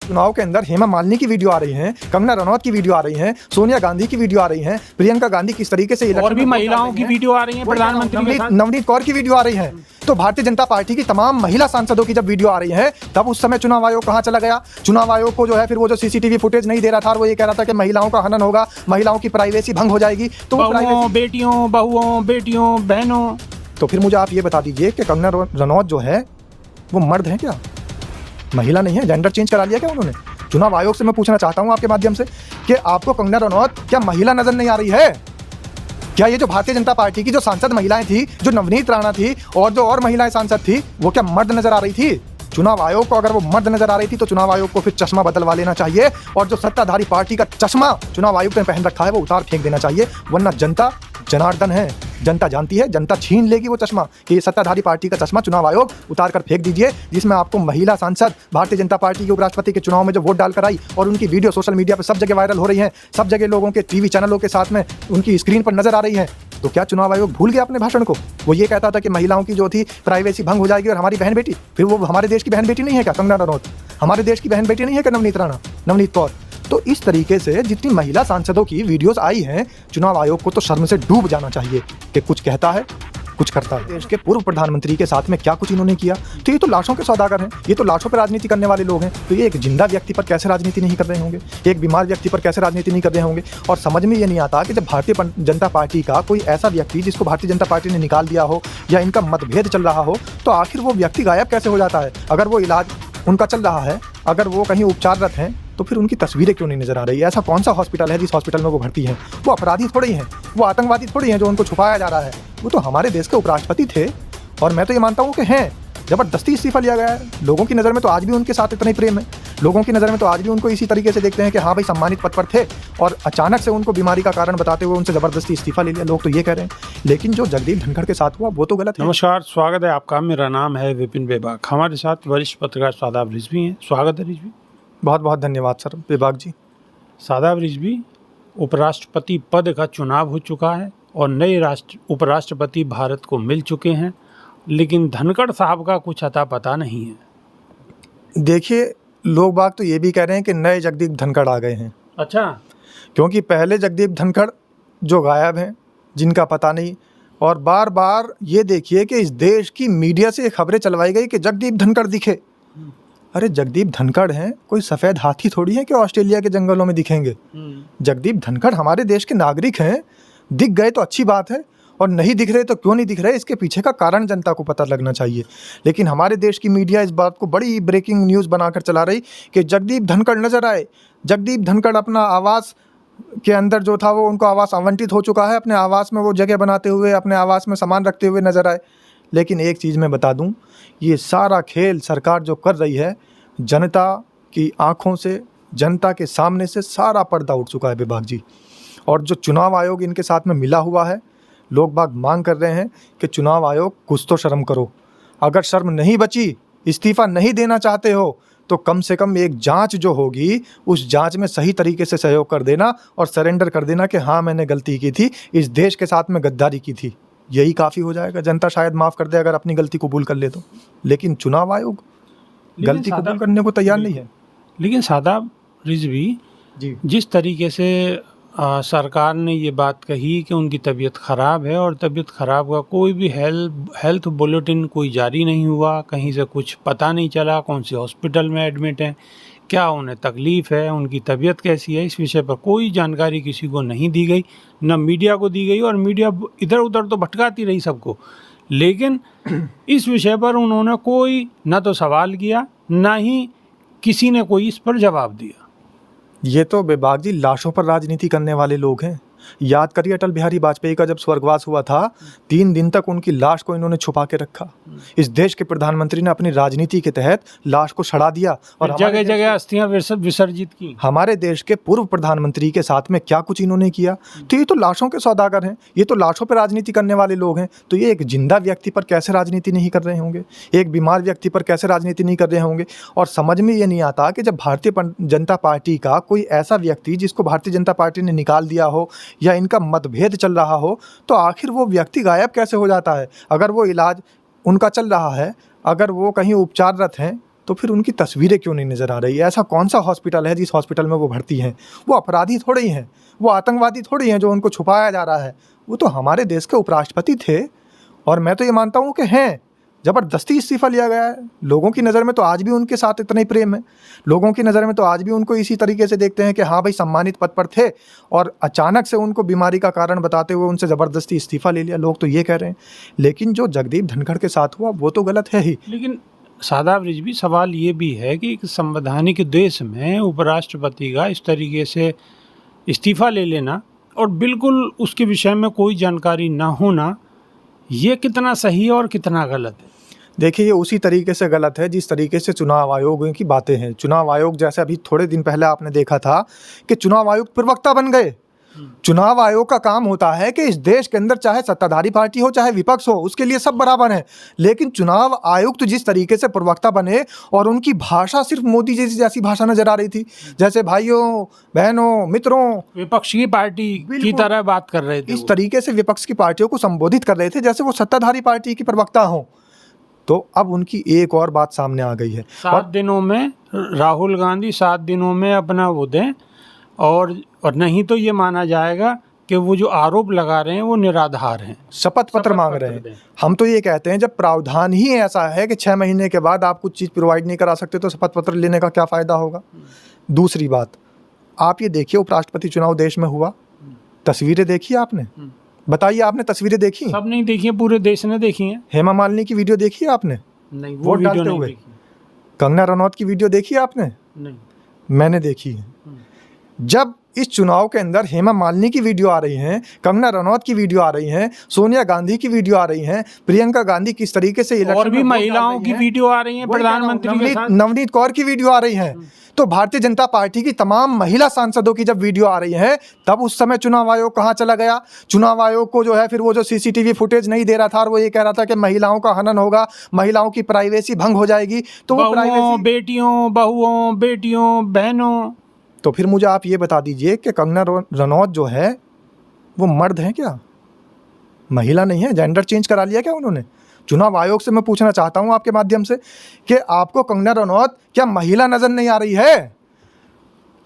चुनाव के अंदर हेमा मालिनी की वीडियो आ रही है, कंगना रनौत की वीडियो आ रही है, सोनिया गांधी की वीडियो आ रही है, प्रियंका गांधी किस तरीके से और भी महिलाओं की वीडियो आ रही है, प्रधानमंत्री के साथ नवनीत कौर की वीडियो आ रही है। तो भारतीय जनता पार्टी की तमाम महिला सांसदों की जब वीडियो आ रही है, तब उस समय चुनाव आयोग कहां चला गया? चुनाव आयोग को जो है फिर वो जो सीसीटीवी फुटेज नहीं दे रहा था और वो ये कह रहा था कि महिलाओं का हनन होगा, महिलाओं की प्राइवेसी भंग हो जाएगी। तो बहुओं बेटियों बहनों। तो फिर मुझे आप ये बता दीजिए कि कंगना रनौत जो है वो मर्द है क्या, महिला नहीं है? जेंडर चेंज करा लिया क्या उन्होंने? चुनाव आयोग से मैं पूछना चाहता हूं आपके माध्यम से कि आपको कंगना रनौत क्या महिला नजर नहीं आ रही है? क्या ये जो भारतीय जनता पार्टी की जो सांसद महिलाएं थी, जो नवनीत राणा थी और जो और महिलाएं सांसद थी, वो क्या मर्द नजर आ रही थी? चुनाव आयोग को अगर वो मर्द नजर आ रही थी तो चुनाव आयोग को फिर चश्मा बदलवा लेना चाहिए और जो सत्ताधारी पार्टी का चश्मा चुनाव आयोग ने पहन रखा है वो उतार फेंक देना चाहिए, वरना जनता जनार्दन है, जनता जानती है, जनता छीन लेगी वो चश्मा कि ये सत्ताधारी पार्टी का चश्मा चुनाव आयोग उतार कर फेंक दीजिए, जिसमें आपको महिला सांसद भारतीय जनता पार्टी के उपराष्ट्रपति के चुनाव में जो वोट डालकर आई और उनकी वीडियो सोशल मीडिया पर सब जगह वायरल हो रही है, सब जगह लोगों के टीवी चैनलों के साथ में उनकी स्क्रीन पर नजर आ रही है। तो क्या चुनाव आयोग भूल गया अपने भाषण को? वो ये कहता था कि महिलाओं की जो थी प्राइवेसी भंग हो जाएगी और हमारी बहन बेटी, फिर वो हमारे देश की बहन बेटी नहीं है क्या कंगना रनौत? हमारे देश की बहन बेटी नहीं है क्या नवनीत राणा, नवनीत कौर? तो इस तरीके से जितनी महिला सांसदों की वीडियोस आई हैं, चुनाव आयोग को तो शर्म से डूब जाना चाहिए कि कुछ कहता है कुछ करता है। देश के पूर्व प्रधानमंत्री के साथ में क्या कुछ इन्होंने किया? तो ये तो लाशों के सौदागर हैं, ये तो लाशों पर राजनीति करने वाले लोग हैं। तो ये एक जिंदा व्यक्ति पर कैसे राजनीति नहीं कर रहे होंगे, एक बीमार व्यक्ति पर कैसे राजनीति नहीं कर रहे होंगे? और समझ में ये नहीं आता कि जब भारतीय जनता पार्टी का कोई ऐसा व्यक्ति जिसको भारतीय जनता पार्टी ने निकाल दिया हो या इनका मतभेद चल रहा हो, तो आखिर वो व्यक्ति गायब कैसे हो जाता है? अगर वो इलाज उनका चल रहा है, अगर वो कहीं उपचाररत हैं, तो फिर उनकी तस्वीरें क्यों नहीं नजर आ रही? ऐसा कौन सा हॉस्पिटल है जिस हॉस्पिटल में वो भर्ती हैं? वो अपराधी थोड़ी हैं, वो आतंकवादी थोड़ी हैं जो उनको छुपाया जा रहा है। वो तो हमारे देश के उपराष्ट्रपति थे और मैं तो ये मानता हूँ कि हैं। जबरदस्ती इस्तीफा लिया गया है। लोगों की नज़र में तो आज भी उनके साथ इतना ही प्रेम है, लोगों की नज़र में तो आज भी उनको इसी तरीके से देखते हैं कि हाँ भाई सम्मानित पद पर थे और अचानक से उनको बीमारी का कारण बताते हुए उनसे ज़बरदस्ती इस्तीफा ले लिया। लोग तो ये कह रहे हैं, लेकिन जो जगदीप धनखड़ के साथ हुआ वो तो गलत है। नमस्कार, स्वागत है आपका। मेरा नाम है विपिन बेबाक। हमारे साथ वरिष्ठ पत्रकार शादाब रिजवी हैं। स्वागत है रिजवी। बहुत बहुत धन्यवाद सर बेबाक जी। शादाब रिजवी, उपराष्ट्रपति पद का चुनाव हो चुका है और नए उपराष्ट्रपति भारत को मिल चुके हैं, लेकिन धनखड़ साहब का कुछ अता पता नहीं है। देखिए, लोग बाग तो ये भी कह रहे हैं कि नए जगदीप धनखड़ आ गए हैं। अच्छा, क्योंकि पहले जगदीप धनखड़ जो गायब हैं, जिनका पता नहीं, और बार बार ये देखिए कि इस देश की मीडिया से खबरें चलवाई गई कि जगदीप धनखड़ दिखे। अरे जगदीप धनखड़ हैं, कोई सफ़ेद हाथी थोड़ी है कि ऑस्ट्रेलिया के जंगलों में दिखेंगे। जगदीप धनखड़ हमारे देश के नागरिक हैं, दिख गए तो अच्छी बात है और नहीं दिख रहे तो क्यों नहीं दिख रहे, इसके पीछे का कारण जनता को पता लगना चाहिए। लेकिन हमारे देश की मीडिया इस बात को बड़ी ब्रेकिंग न्यूज़ बनाकर चला रही कि जगदीप धनखड़ नजर आए। जगदीप धनखड़ अपना आवास के अंदर जो था वो उनको आवास आवंटित हो चुका है, अपने आवास में वो जगह बनाते हुए, अपने आवास में सामान रखते हुए नजर आए। लेकिन एक चीज़ मैं बता दूं, ये सारा खेल सरकार जो कर रही है, जनता की आंखों से, जनता के सामने से सारा पर्दा उठ चुका है बेबाक जी। और जो चुनाव आयोग इनके साथ में मिला हुआ है, लोग बाग मांग कर रहे हैं कि चुनाव आयोग कुछ तो शर्म करो। अगर शर्म नहीं बची, इस्तीफा नहीं देना चाहते हो, तो कम से कम एक जांच जो होगी उस जांच में सही तरीके से सहयोग कर देना और सरेंडर कर देना कि हाँ मैंने गलती की थी, इस देश के साथ में गद्दारी की थी। यही काफ़ी हो जाएगा, जनता शायद माफ़ कर दे अगर अपनी गलती कबूल कर ले तो। लेकिन चुनाव आयोग गलती कबूल करने को तैयार नहीं है। लेकिन शादाब रिजवी जी, जिस तरीके से सरकार ने ये बात कही कि उनकी तबीयत ख़राब है और तबीयत ख़राब का कोई भी हेल्थ बुलेटिन कोई जारी नहीं हुआ, कहीं से कुछ पता नहीं चला कौन सी हॉस्पिटल में एडमिट हैं, क्या उन्हें तकलीफ़ है, उनकी तबीयत कैसी है, इस विषय पर कोई जानकारी किसी को नहीं दी गई, न मीडिया को दी गई। और मीडिया इधर उधर तो भटकाती रही सबको, लेकिन इस विषय पर उन्होंने कोई न तो सवाल किया, न ही किसी ने कोई इस पर जवाब दिया। ये तो बेबाक जी लाशों पर राजनीति करने वाले लोग हैं। याद करिए अटल बिहारी वाजपेयी का जब स्वर्गवास हुआ था, 3 दिन तक उनकी लाश को इन्होंने छुपा के रखा। इस देश के प्रधानमंत्री ने अपनी राजनीति के तहत लाश को सड़ा दिया और जगह जगह अस्थियां विसर्जित की। हमारे देश के पूर्व प्रधानमंत्री के साथ में क्या कुछ इन्होंने किया? तो ये तो लाशों के सौदागर हैं, ये तो लाशों पर राजनीति करने वाले लोग हैं। तो ये एक जिंदा व्यक्ति पर कैसे राजनीति नहीं कर रहे होंगे, एक बीमार व्यक्ति पर कैसे राजनीति नहीं कर रहे होंगे? और समझ में ये नहीं आता कि जब भारतीय जनता पार्टी का कोई ऐसा व्यक्ति जिसको भारतीय जनता पार्टी ने निकाल दिया हो या इनका मतभेद चल रहा हो, तो आखिर वो व्यक्ति गायब कैसे हो जाता है? अगर वो इलाज उनका चल रहा है, अगर वो कहीं उपचाररत हैं, तो फिर उनकी तस्वीरें क्यों नहीं नज़र आ रही है? ऐसा कौन सा हॉस्पिटल है जिस हॉस्पिटल में वो भर्ती हैं? वो अपराधी थोड़े ही हैं, वो आतंकवादी थोड़ी हैं जो उनको छुपाया जा रहा है। वो तो हमारे देश के उपराष्ट्रपति थे और मैं तो ये मानता हूँ कि हैं। ज़बरदस्ती इस्तीफ़ा लिया गया है। लोगों की नज़र में तो आज भी उनके साथ इतना ही प्रेम है, लोगों की नज़र में तो आज भी उनको इसी तरीके से देखते हैं कि हाँ भाई सम्मानित पद पर थे और अचानक से उनको बीमारी का कारण बताते हुए उनसे ज़बरदस्ती इस्तीफ़ा ले लिया। लोग तो ये कह रहे हैं, लेकिन जो जगदीप धनखड़ के साथ हुआ वो तो गलत है ही। लेकिन शादाब रिजवी, सवाल ये भी है कि एक संवैधानिक देश में उपराष्ट्रपति का इस तरीके से इस्तीफा ले लेना और बिल्कुल उसके विषय में कोई जानकारी ना होना, ये कितना सही है और कितना गलत है? देखिए, ये उसी तरीके से गलत है जिस तरीके से चुनाव आयोग की बातें हैं। चुनाव आयोग जैसे अभी थोड़े दिन पहले आपने देखा था कि चुनाव आयोग प्रवक्ता बन गए। चुनाव आयोग का काम होता है कि इस देश के अंदर चाहे सत्ताधारी पार्टी हो चाहे विपक्ष हो, उसके लिए सब बराबर हैं। लेकिन चुनाव आयुक्त तो जिस तरीके से प्रवक्ता बने और उनकी भाषा सिर्फ मोदी जी जैसी भाषा नजर आ रही थी, जैसे भाइयों बहनों मित्रों, विपक्ष की पार्टी की तरह बात कर रहे थे। इस तरीके से विपक्ष की पार्टियों को संबोधित कर रहे थे जैसे वो सत्ताधारी पार्टी की प्रवक्ता हों। तो अब उनकी एक और बात सामने आ गई है। 7 दिनों में राहुल गांधी 7 दिनों में अपना वो दें और नहीं तो ये माना जाएगा कि वो जो आरोप लगा रहे हैं वो निराधार हैं। शपथ पत्र मांग रहे हैं। हम तो ये कहते हैं जब प्रावधान ही ऐसा है कि 6 महीने के बाद आप कुछ चीज़ प्रोवाइड नहीं करा सकते तो शपथ पत्र लेने का क्या फ़ायदा होगा। दूसरी बात, आप ये देखिए उपराष्ट्रपति चुनाव देश में हुआ, तस्वीरें देखी आपने? बताइए, आपने तस्वीरें देखी? सब नहीं देखी है, पूरे देश ने देखी है। हेमा मालिनी की वीडियो देखी है आपने? नहीं, वो वोट वीडियो डालते नहीं हुए। देखी। कंगना रनौत की वीडियो देखी है आपने? नहीं। मैंने देखी है। जब इस चुनाव के अंदर हेमा मालिनी की वीडियो आ रही हैं, कंगना रनौत की वीडियो आ रही हैं, सोनिया गांधी की वीडियो आ रही हैं, प्रियंका गांधी किस तरीके से और भी महिलाओं की वीडियो आ रही हैं, प्रधानमंत्री के साथ नवनीत कौर की वीडियो आ रही हैं, तो भारतीय जनता पार्टी की तमाम महिला सांसदों की जब वीडियो आ रही है, तब उस समय चुनाव आयोग कहाँ चला गया? चुनाव आयोग को जो है फिर वो जो सीसीटीवी फुटेज नहीं दे रहा था और वो ये कह रहा था कि महिलाओं का हनन होगा, महिलाओं की प्राइवेसी भंग हो जाएगी, तो वो प्राइवेसी बेटियों बहुओं बेटियों बहनों। तो फिर मुझे आप ये बता दीजिए कि कंगना रनौत जो है वो मर्द है क्या? महिला नहीं है? जेंडर चेंज करा लिया क्या उन्होंने? चुनाव आयोग से मैं पूछना चाहता हूं आपके माध्यम से कि आपको कंगना रनौत क्या महिला नजर नहीं आ रही है?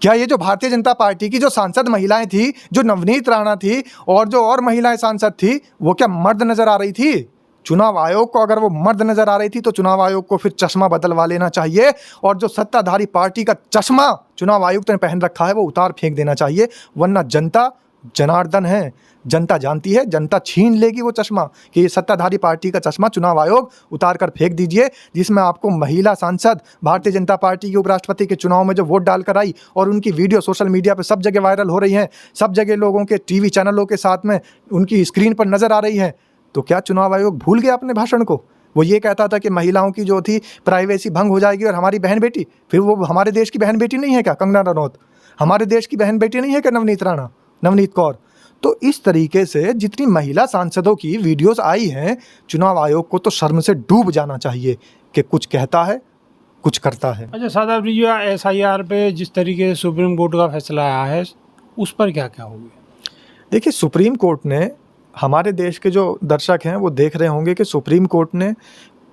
क्या ये जो भारतीय जनता पार्टी की जो सांसद महिलाएं थी, जो नवनीत राणा थी और जो और महिलाएं सांसद थी, वो क्या मर्द नजर आ रही थी? चुनाव आयोग को अगर वो मर्द नजर आ रही थी तो चुनाव आयोग को फिर चश्मा बदलवा लेना चाहिए और जो सत्ताधारी पार्टी का चश्मा चुनाव आयुक्त ने पहन रखा है वो उतार फेंक देना चाहिए, वरना जनता जनार्दन है, जनता जानती है, जनता छीन लेगी वो चश्मा कि ये सत्ताधारी पार्टी का चश्मा चुनाव आयोग उतार कर फेंक दीजिए, जिसमें आपको महिला सांसद भारतीय जनता पार्टी के उपराष्ट्रपति के चुनाव में जो वोट डालकर आई और उनकी वीडियो सोशल मीडिया पर सब जगह वायरल हो रही हैं, सब जगह लोगों के टीवी चैनलों के साथ में उनकी स्क्रीन पर नजर आ रही है। तो क्या चुनाव आयोग भूल गया अपने भाषण को? वो ये कहता था कि महिलाओं की जो थी प्राइवेसी भंग हो जाएगी और हमारी बहन बेटी, फिर वो हमारे देश की बहन बेटी नहीं है क्या कंगना रनौत? हमारे देश की बहन बेटी नहीं है क्या नवनीत राणा, नवनीत कौर? तो इस तरीके से जितनी महिला सांसदों की वीडियोस आई हैं, चुनाव आयोग को तो शर्म से डूब जाना चाहिए कि कुछ कहता है कुछ करता है। अच्छा शादाब जी, SIR पे जिस तरीके से सुप्रीम कोर्ट का फैसला आया है उस पर क्या क्या हो गया? देखिए, सुप्रीम कोर्ट ने, हमारे देश के जो दर्शक हैं वो देख रहे होंगे कि सुप्रीम कोर्ट ने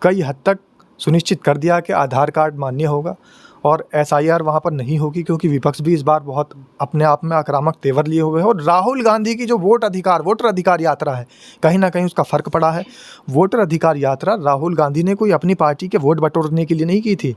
कई हद तक सुनिश्चित कर दिया कि आधार कार्ड मान्य होगा और SIR वहाँ पर नहीं होगी, क्योंकि विपक्ष भी इस बार बहुत अपने आप में आक्रामक तेवर लिए हुए है और राहुल गांधी की जो वोटर अधिकार यात्रा है, कहीं ना कहीं उसका फ़र्क पड़ा है। वोटर अधिकार यात्रा राहुल गांधी ने कोई अपनी पार्टी के वोट बटोरने के लिए नहीं की थी,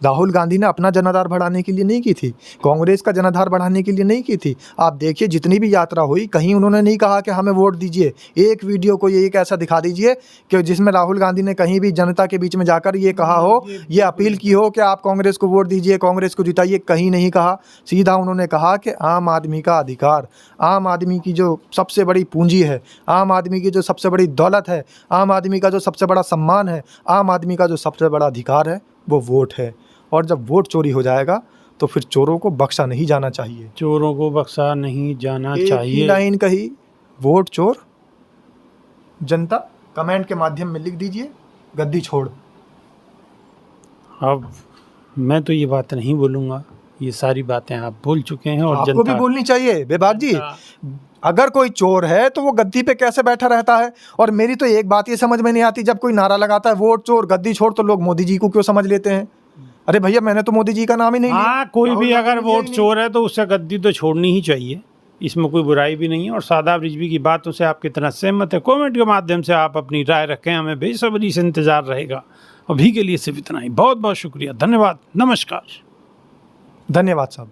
राहुल गांधी ने अपना जनाधार बढ़ाने के लिए नहीं की थी, कांग्रेस का जनाधार बढ़ाने के लिए नहीं की थी। आप देखिए जितनी भी यात्रा हुई, कहीं उन्होंने नहीं कहा कि हमें वोट दीजिए। एक वीडियो को ये एक ऐसा दिखा दीजिए कि जिसमें राहुल गांधी ने कहीं भी जनता के बीच में जाकर ये कहा हो, ये अपील की हो कि आप कांग्रेस को वोट दीजिए, कांग्रेस को जिताइए। कहीं नहीं कहा। सीधा उन्होंने कहा कि आम आदमी का अधिकार, आम आदमी की जो सबसे बड़ी पूंजी है, आम आदमी की जो सबसे बड़ी दौलत है, आम आदमी का जो सबसे बड़ा सम्मान है, आम आदमी का जो सबसे बड़ा अधिकार है, वो वोट है। और जब वोट चोरी हो जाएगा तो फिर चोरों को बख्शा नहीं जाना चाहिए। चोरों को बख्शा नहीं जाना चाहिए। एक लाइन कही, वोट चोर जनता। कमेंट के माध्यम में लिख दीजिए, गद्दी छोड़। अब मैं तो ये बात नहीं बोलूँगा, ये सारी बातें आप बोल चुके हैं और आपको भी बोलनी चाहिए बेबाक जी। अगर कोई चोर है तो वो गद्दी पे कैसे बैठा रहता है? और मेरी तो एक बात ये समझ में नहीं आती, जब कोई नारा लगाता है वोट चोर गद्दी छोड़, तो लोग मोदी जी को क्यों समझ लेते हैं? अरे भैया मैंने तो मोदी जी का नाम ही नहीं लिया। हाँ, कोई राहुल भी गांधी अगर ने लिया ही वोट नहीं। चोर है तो उससे गद्दी तो छोड़नी ही चाहिए, इसमें कोई बुराई भी नहीं है। और शादाब रिजवी की बातों से आप कितना सहमत है, कमेंट के माध्यम से आप अपनी राय रखें, हमें बेसब्री से इंतजार रहेगा। अभी के लिए सिर्फ इतना ही, बहुत बहुत शुक्रिया, धन्यवाद, नमस्कार। धन्यवाद साहब।